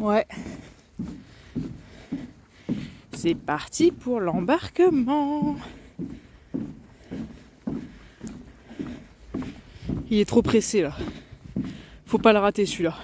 Ouais. C'est parti pour l'embarquement. Il est trop pressé là. Faut pas le rater celui-là.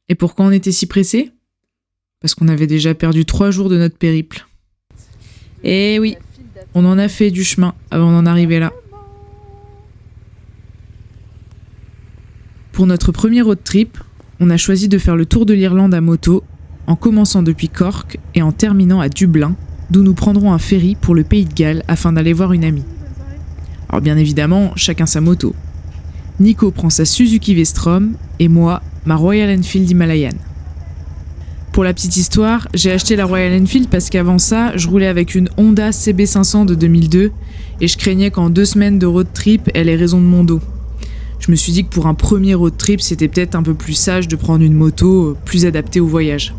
Et pourquoi on était si pressé ? Parce qu'on avait déjà perdu 3 jours de notre périple. Et oui, on en a fait du chemin avant d'en arriver là. Pour notre premier road trip, on a choisi de faire le tour de l'Irlande à moto, en commençant depuis Cork et en terminant à Dublin, d'où nous prendrons un ferry pour le Pays de Galles afin d'aller voir une amie. Alors bien évidemment, chacun sa moto. Nico prend sa Suzuki V-Strom et moi, ma Royal Enfield Himalayan. Pour la petite histoire, j'ai acheté la Royal Enfield parce qu'avant ça, je roulais avec une Honda CB500 de 2002 et je craignais qu'en 2 semaines de road trip, elle ait raison de mon dos. Je me suis dit que pour un premier road trip, c'était peut-être un peu plus sage de prendre une moto plus adaptée au voyage.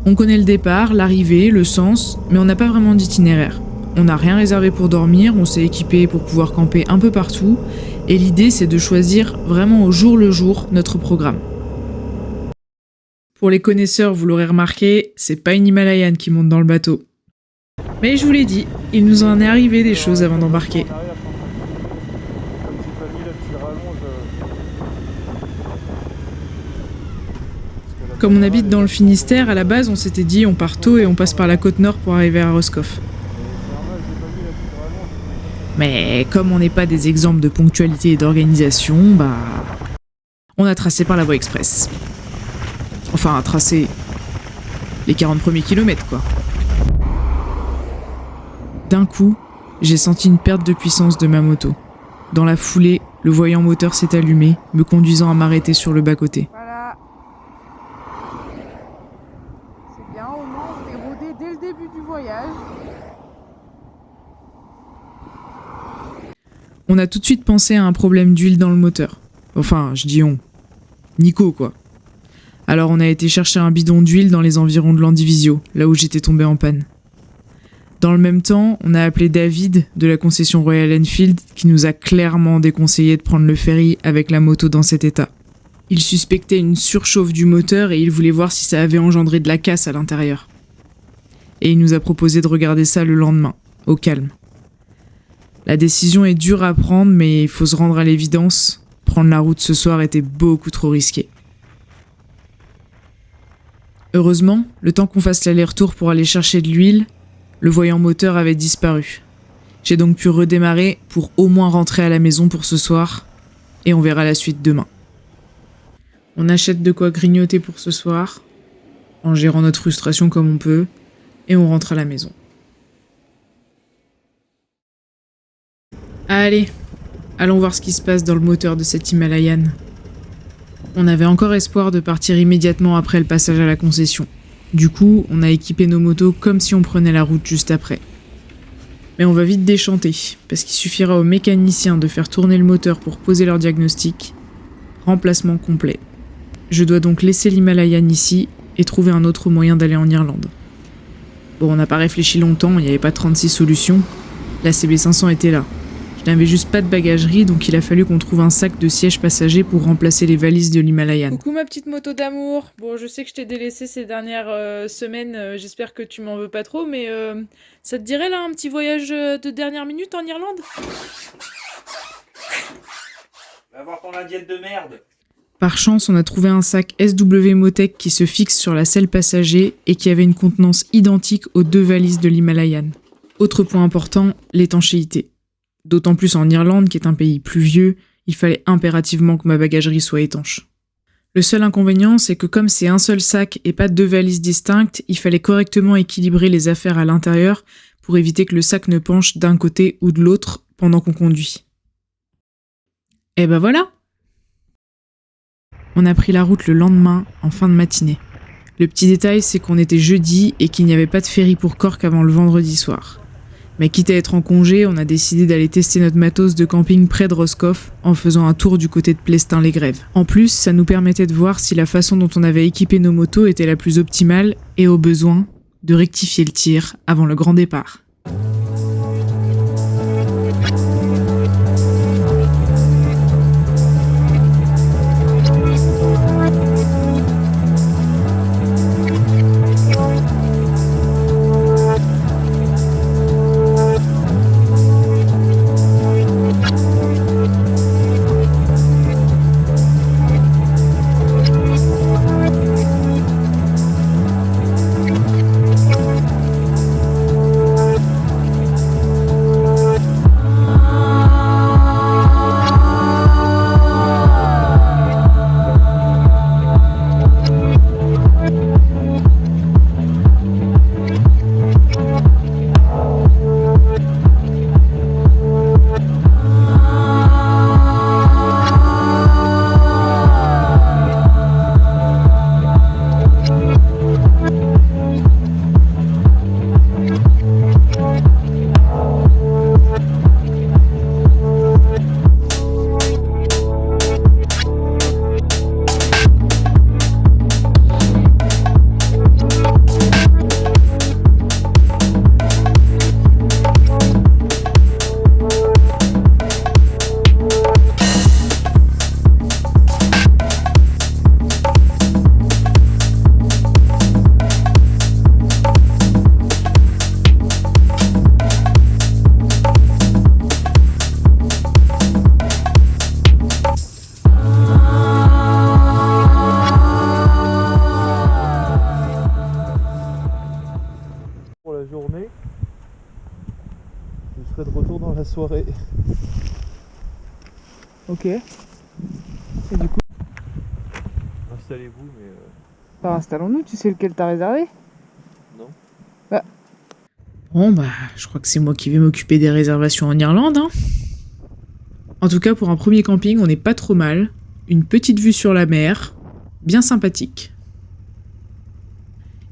On connaît le départ, l'arrivée, le sens, mais on n'a pas vraiment d'itinéraire. On n'a rien réservé pour dormir, on s'est équipé pour pouvoir camper un peu partout, et l'idée c'est de choisir vraiment au jour le jour notre programme. Pour les connaisseurs, vous l'aurez remarqué, c'est pas une Himalayan qui monte dans le bateau. Mais je vous l'ai dit, il nous en est arrivé des choses avant d'embarquer. Comme on habite dans le Finistère, à la base on s'était dit on part tôt et on passe par la côte nord pour arriver à Roscoff. Mais comme on n'est pas des exemples de ponctualité et d'organisation, on a tracé par la voie express. Enfin, tracé les 40 premiers kilomètres, quoi. D'un coup, j'ai senti une perte de puissance de ma moto. Dans la foulée, le voyant moteur s'est allumé, me conduisant à m'arrêter sur le bas-côté. Voilà. C'est bien, au moins on est rodé dès le début du voyage. On a tout de suite pensé à un problème d'huile dans le moteur. Enfin, je dis on. Nico, quoi. Alors on a été chercher un bidon d'huile dans les environs de Landivisio, là où j'étais tombé en panne. Dans le même temps, on a appelé David de la concession Royal Enfield qui nous a clairement déconseillé de prendre le ferry avec la moto dans cet état. Il suspectait une surchauffe du moteur et il voulait voir si ça avait engendré de la casse à l'intérieur. Et il nous a proposé de regarder ça le lendemain, au calme. La décision est dure à prendre, mais il faut se rendre à l'évidence, prendre la route ce soir était beaucoup trop risqué. Heureusement, le temps qu'on fasse l'aller-retour pour aller chercher de l'huile, le voyant moteur avait disparu. J'ai donc pu redémarrer pour au moins rentrer à la maison pour ce soir, et on verra la suite demain. On achète de quoi grignoter pour ce soir, en gérant notre frustration comme on peut, et on rentre à la maison. Allez, allons voir ce qui se passe dans le moteur de cette Himalayan. On avait encore espoir de partir immédiatement après le passage à la concession. Du coup, on a équipé nos motos comme si on prenait la route juste après. Mais on va vite déchanter, parce qu'il suffira aux mécaniciens de faire tourner le moteur pour poser leur diagnostic. Remplacement complet. Je dois donc laisser l'Himalayan ici et trouver un autre moyen d'aller en Irlande. Bon, on n'a pas réfléchi longtemps, il n'y avait pas 36 solutions. La CB500 était là. Je n'avais juste pas de bagagerie, donc il a fallu qu'on trouve un sac de sièges passagers pour remplacer les valises de l'Himalayan. Coucou ma petite moto d'amour. Bon, je sais que je t'ai délaissé ces dernières semaines, j'espère que tu m'en veux pas trop, mais ça te dirait là un petit voyage de dernière minute en Irlande ? Va voir ton indienne de merde. Par chance, on a trouvé un sac SW Motec qui se fixe sur la selle passager et qui avait une contenance identique aux 2 valises de l'Himalayan. Autre point important, l'étanchéité. D'autant plus en Irlande, qui est un pays pluvieux, il fallait impérativement que ma bagagerie soit étanche. Le seul inconvénient, c'est que comme c'est un seul sac et pas 2 valises distinctes, il fallait correctement équilibrer les affaires à l'intérieur pour éviter que le sac ne penche d'un côté ou de l'autre pendant qu'on conduit. Et voilà! On a pris la route le lendemain, en fin de matinée. Le petit détail, c'est qu'on était jeudi et qu'il n'y avait pas de ferry pour Cork avant le vendredi soir. Mais quitte à être en congé, on a décidé d'aller tester notre matos de camping près de Roscoff en faisant un tour du côté de Plestin-les-Grèves. En plus, ça nous permettait de voir si la façon dont on avait équipé nos motos était la plus optimale et au besoin, de rectifier le tir avant le grand départ. soirée. Ok. Et du coup, Installez-vous, mais installons-nous, tu sais lequel t'as réservé? non. Bon bah, je crois que c'est moi qui vais m'occuper des réservations en Irlande, hein. En tout cas, pour un premier camping, on n'est pas trop mal. Une petite vue sur la mer, bien sympathique.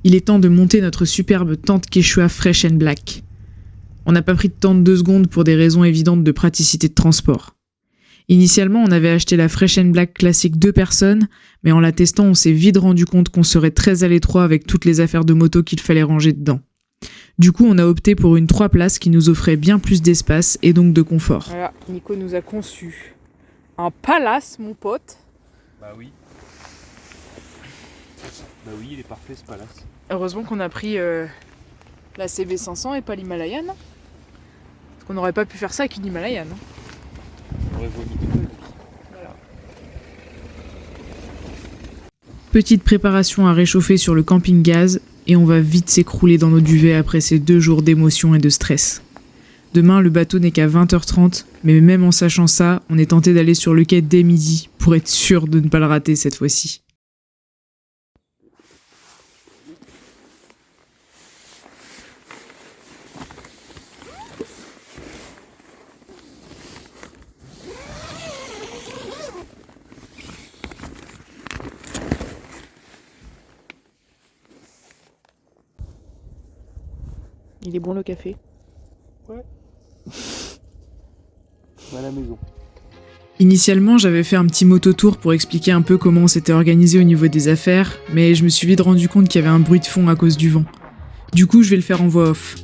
Il est temps de monter notre superbe tente Quechua Fresh and Black. On n'a pas pris de tente 2 secondes pour des raisons évidentes de praticité de transport. Initialement, on avait acheté la Fresh and Black classique 2 personnes, mais en la testant, on s'est vite rendu compte qu'on serait très à l'étroit avec toutes les affaires de moto qu'il fallait ranger dedans. Du coup, on a opté pour une 3 places qui nous offrait bien plus d'espace et donc de confort. Voilà, Nico nous a conçu un palace, mon pote. Bah oui. Bah oui, il est parfait ce palace. Heureusement qu'on a pris la CB500 et pas l'Himalayan. Parce qu'on n'aurait pas pu faire ça avec une Himalayan. On aurait vomi tout le Voilà. Petite préparation à réchauffer sur le camping gaz et on va vite s'écrouler dans nos duvets après ces 2 jours d'émotion et de stress. Demain, le bateau n'est qu'à 20h30, mais même en sachant ça, on est tenté d'aller sur le quai dès midi pour être sûr de ne pas le rater cette fois-ci. Il est bon le café. à la maison. Initialement, j'avais fait un petit mototour pour expliquer un peu comment on s'était organisé au niveau des affaires, mais je me suis vite rendu compte qu'il y avait un bruit de fond à cause du vent. Du coup, je vais le faire en voix off.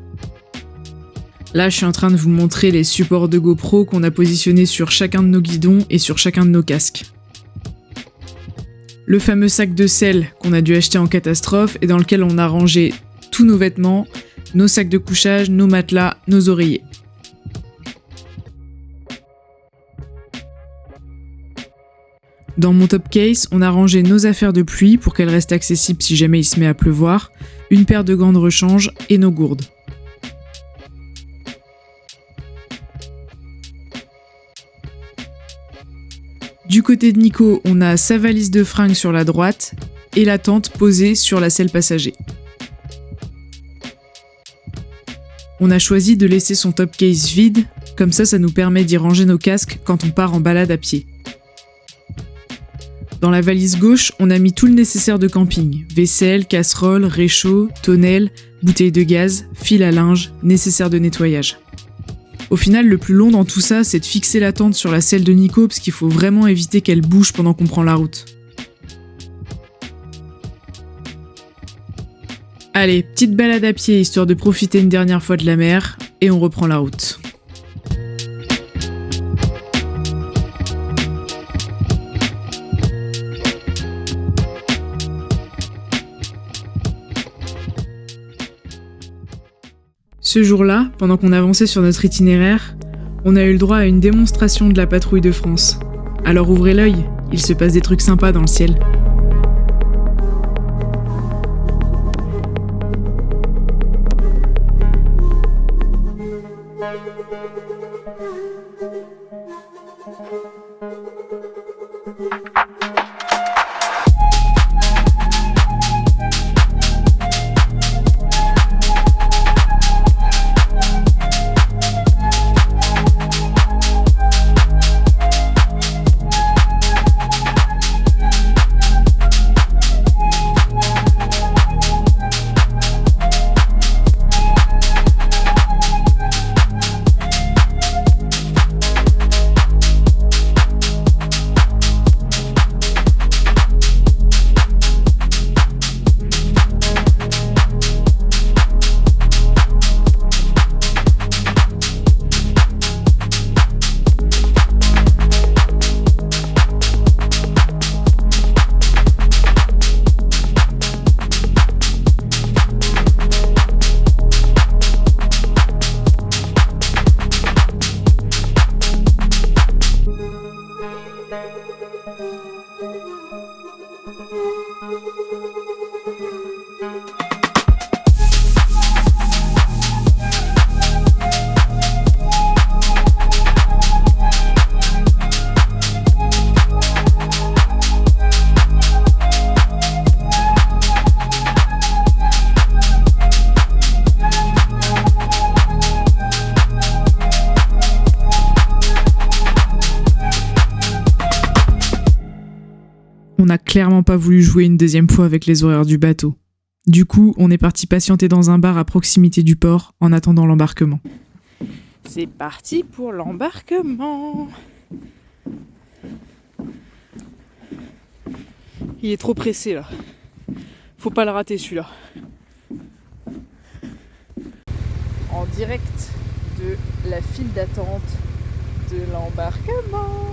Là, je suis en train de vous montrer les supports de GoPro qu'on a positionnés sur chacun de nos guidons et sur chacun de nos casques. Le fameux sac de sel qu'on a dû acheter en catastrophe et dans lequel on a rangé tous nos vêtements, nos sacs de couchage, nos matelas, nos oreillers. Dans mon top case, on a rangé nos affaires de pluie pour qu'elles restent accessibles si jamais il se met à pleuvoir, une paire de gants de rechange et nos gourdes. Du côté de Nico, on a sa valise de fringues sur la droite et la tente posée sur la selle passager. On a choisi de laisser son top case vide, comme ça nous permet d'y ranger nos casques quand on part en balade à pied. Dans la valise gauche, on a mis tout le nécessaire de camping. Vaisselle, casserole, réchaud, tonnelle, bouteille de gaz, fil à linge, nécessaire de nettoyage. Au final, le plus long dans tout ça, c'est de fixer la tente sur la selle de Nico, parce qu'il faut vraiment éviter qu'elle bouge pendant qu'on prend la route. Allez, petite balade à pied, histoire de profiter une dernière fois de la mer, et on reprend la route. Ce jour-là, pendant qu'on avançait sur notre itinéraire, on a eu le droit à une démonstration de la patrouille de France. Alors ouvrez l'œil, il se passe des trucs sympas dans le ciel. On n'a clairement pas voulu jouer une deuxième fois avec les horaires du bateau. Du coup, on est parti patienter dans un bar à proximité du port en attendant l'embarquement. C'est parti pour l'embarquement. Il est trop pressé là. Faut pas le rater celui-là. En direct de la file d'attente de l'embarquement.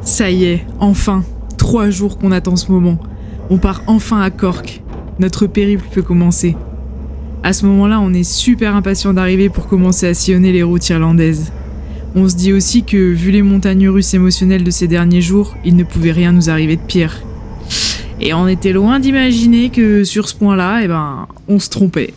Ça y est, enfin, 3 jours qu'on attend ce moment. On part enfin à Cork. Notre périple peut commencer. À ce moment-là, on est super impatient d'arriver pour commencer à sillonner les routes irlandaises. On se dit aussi que, vu les montagnes russes émotionnelles de ces derniers jours, il ne pouvait rien nous arriver de pire. Et on était loin d'imaginer que sur ce point-là, on se trompait.